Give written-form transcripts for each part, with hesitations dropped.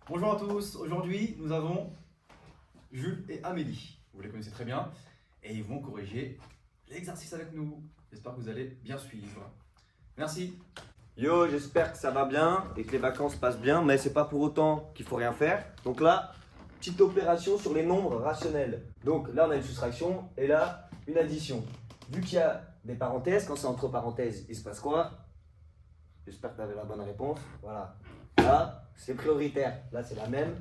Bonjour à tous, aujourd'hui nous avons Jules et Amélie. Vous les connaissez très bien et ils vont corriger l'exercice avec nous. J'espère que vous allez bien suivre. Merci. Yo, j'espère que ça va bien et que les vacances passent bien, mais c'est pas pour autant qu'il faut rien faire. Donc là, petite opération sur les nombres rationnels. Donc là, on a une soustraction et là, une addition. Vu qu'il y a des parenthèses, quand c'est entre parenthèses, il se passe quoi? J'espère que tu avais la bonne réponse. Voilà. Là, c'est prioritaire. Là, c'est la même.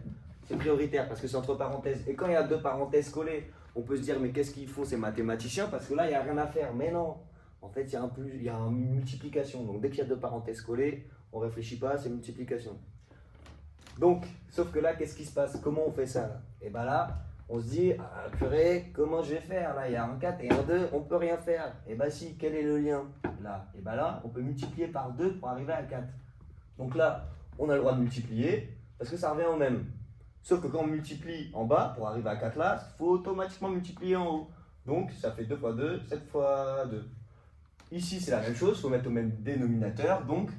C'est prioritaire parce que c'est entre parenthèses. Et quand il y a deux parenthèses collées, on peut se dire, mais qu'est-ce qu'ils font ces mathématiciens? Parce que là, il n'y a rien à faire. Mais non. En fait, il y a une multiplication. Donc, dès qu'il y a deux parenthèses collées, on ne réfléchit pas, c'est multiplication. Donc, sauf que là, qu'est-ce qui se passe? Comment on fait ça là? Et bien là, on se dit, ah, purée, comment je vais faire? Là, il y a un 4 et un 2, on ne peut rien faire. Et bien si, quel est le lien? Là, et bien là, on peut multiplier par 2 pour arriver à 4. Donc là, on a le droit de multiplier, parce que ça revient au même. Sauf que quand on multiplie en bas, pour arriver à 4 là, il faut automatiquement multiplier en haut. Donc, ça fait 2 fois 2, 7 fois 2. Ici, c'est la même chose, il faut mettre au même dénominateur, donc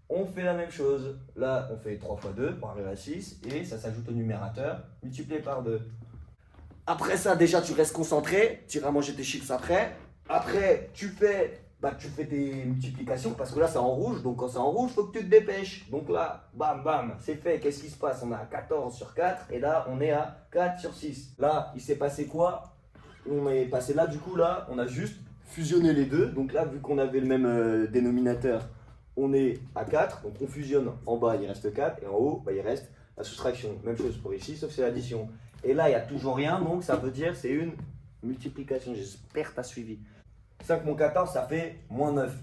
on fait la même chose. Là, on fait 3 fois 2 pour arriver à 6, et ça s'ajoute au numérateur, multiplié par 2. Après ça, déjà, tu restes concentré, tu iras manger tes chips après. Après, tu fais tes multiplications, parce que là, c'est en rouge, donc quand c'est en rouge, il faut que tu te dépêches. Donc là, bam, bam, c'est fait. Qu'est-ce qui se passe? On a 14 sur 4, et là, on est à 4 sur 6. Là, il s'est passé quoi? On est passé là, du coup, là, on a juste fusionné les deux. Donc là, vu qu'on avait le même dénominateur, on est à 4. Donc on fusionne. En bas, il reste 4. Et en haut, il reste la soustraction. Même chose pour ici, sauf c'est l'addition. Et là, il n'y a toujours rien. Donc ça veut dire c'est une multiplication. J'espère que tu as suivi. 5 moins 14, ça fait moins 9.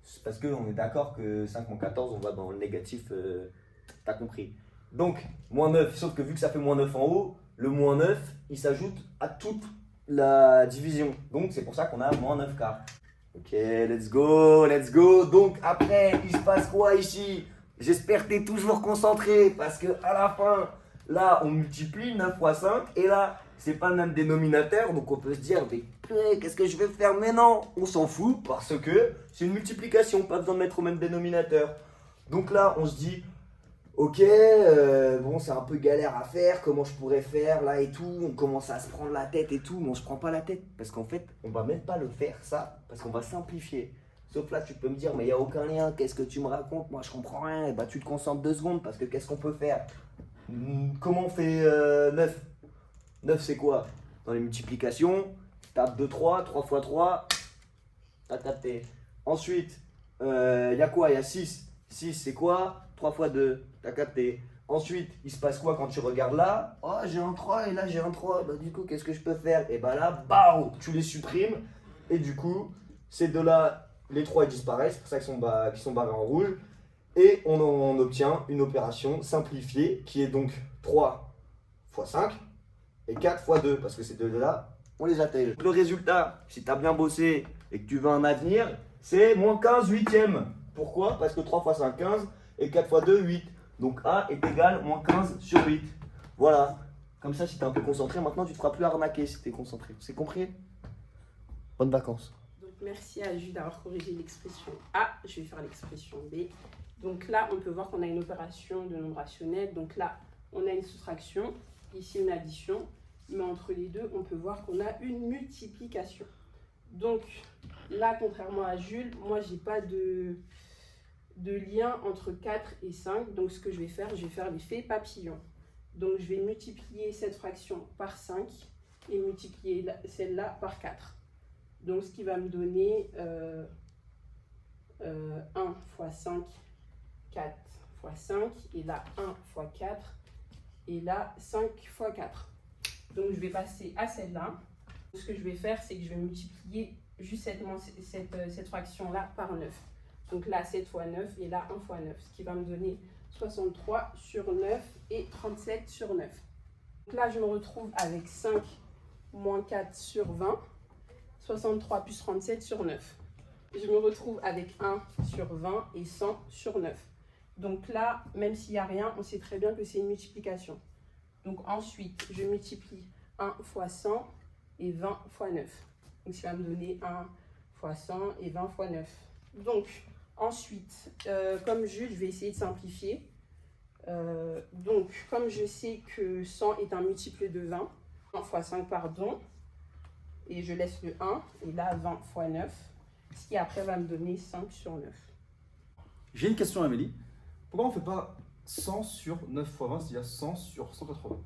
C'est parce qu'on est d'accord que 5 moins 14, on va dans le négatif. T'as compris. Donc, moins 9, sauf que vu que ça fait moins 9 en haut, le moins 9, il s'ajoute à toute la division. Donc, c'est pour ça qu'on a moins 9 quarts. Ok, let's go, let's go. Donc, après, il se passe quoi ici? J'espère que tu es toujours concentré parce que à la fin, là, on multiplie 9 fois 5 et là, c'est pas le même dénominateur. Donc, on peut se dire, mais qu'est-ce que je vais faire? Mais non, on s'en fout parce que c'est une multiplication, pas besoin de mettre au même dénominateur. Donc là, on se dit, ok, bon, c'est un peu galère à faire, comment je pourrais faire là et tout. On commence à se prendre la tête et tout, mais on se prend pas la tête parce qu'en fait, on va même pas le faire ça, parce qu'on va simplifier. Sauf là, tu peux me dire, mais il n'y a aucun lien, qu'est-ce que tu me racontes? Moi, je comprends rien. Et bah, tu te concentres 2 secondes parce que qu'est-ce qu'on peut faire? Comment on fait 9? 9, c'est quoi? Dans les multiplications, tape 2, 3, 3 fois 3, t'as capté. Ensuite, il y a quoi? Il y a 6. 6, c'est quoi? 3 fois 2, t'as capté. Ensuite, il se passe quoi quand tu regardes là? Oh, j'ai un 3 et là j'ai un 3. Bah, du coup, qu'est-ce que je peux faire? Et bah là, bam, tu les supprimes. Et du coup, ces deux-là, les 3 ils disparaissent. C'est pour ça qu'ils sont barrés en rouge. Et on en obtient une opération simplifiée qui est donc 3 fois 5 et 4 fois 2. Parce que ces deux-là, on les attelle. Le résultat, si tu as bien bossé et que tu veux un avenir, c'est moins 15 huitièmes. Pourquoi? Parce que 3 fois 5, 15 et 4 fois 2, 8. Donc A est égal moins 15 sur 8. Voilà. Comme ça, si tu es un peu concentré, maintenant tu ne te feras plus arnaquer si tu es concentré. C'est compris? Bonnes vacances. Donc merci à Jules d'avoir corrigé l'expression A. Je vais faire l'expression B. Donc là, on peut voir qu'on a une opération de nombre rationnel. Donc là, on a une soustraction, ici une addition. Mais entre les deux, on peut voir qu'on a une multiplication. Donc là, contrairement à Jules, moi, j'ai pas de lien entre 4 et 5. Donc ce que je vais faire l'effet papillon. Donc je vais multiplier cette fraction par 5 et multiplier celle-là par 4. Donc ce qui va me donner 1 fois 5, 4 fois 5, et là 1 fois 4, et là 5 fois 4. Donc je vais passer à celle-là. Ce que je vais faire, c'est que je vais multiplier juste cette fraction-là par 9. Donc là 7 fois 9 et là 1 fois 9, ce qui va me donner 63 sur 9 et 37 sur 9. Donc là je me retrouve avec 5 moins 4 sur 20, 63 plus 37 sur 9. Je me retrouve avec 1 sur 20 et 100 sur 9. Donc là, même s'il n'y a rien, on sait très bien que c'est une multiplication. Donc ensuite, je multiplie 1 fois 100 et 20 fois 9. Donc ça va me donner 1 fois 100 et 20 fois 9. Donc ensuite, comme Jules, je vais essayer de simplifier. Donc, comme je sais que 100 est un multiple de 20, 1 fois 5, pardon, et je laisse le 1, et là 20 fois 9, ce qui après va me donner 5 sur 9. J'ai une question, Amélie. Pourquoi on ne fait pas 100 sur 9 fois 20, c'est-à-dire 100 sur 180?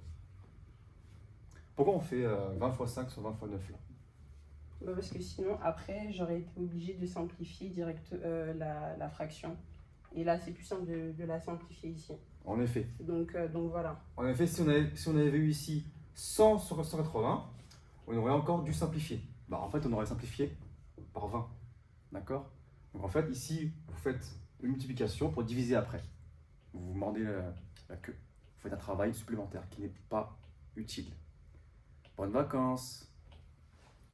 Pourquoi on fait 20 fois 5 sur 20 fois 9 là? Bah, parce que sinon, après, j'aurais été obligée de simplifier la fraction. Et là, c'est plus simple de la simplifier ici. En effet. Donc voilà. En effet, si on avait eu ici 100 sur 180, on aurait encore dû simplifier. Bah, en fait, on aurait simplifié par 20. D'accord? Donc en fait, ici, vous faites une multiplication pour diviser après. Vous vous mordez la queue. Vous faites un travail supplémentaire qui n'est pas utile. Bonnes vacances!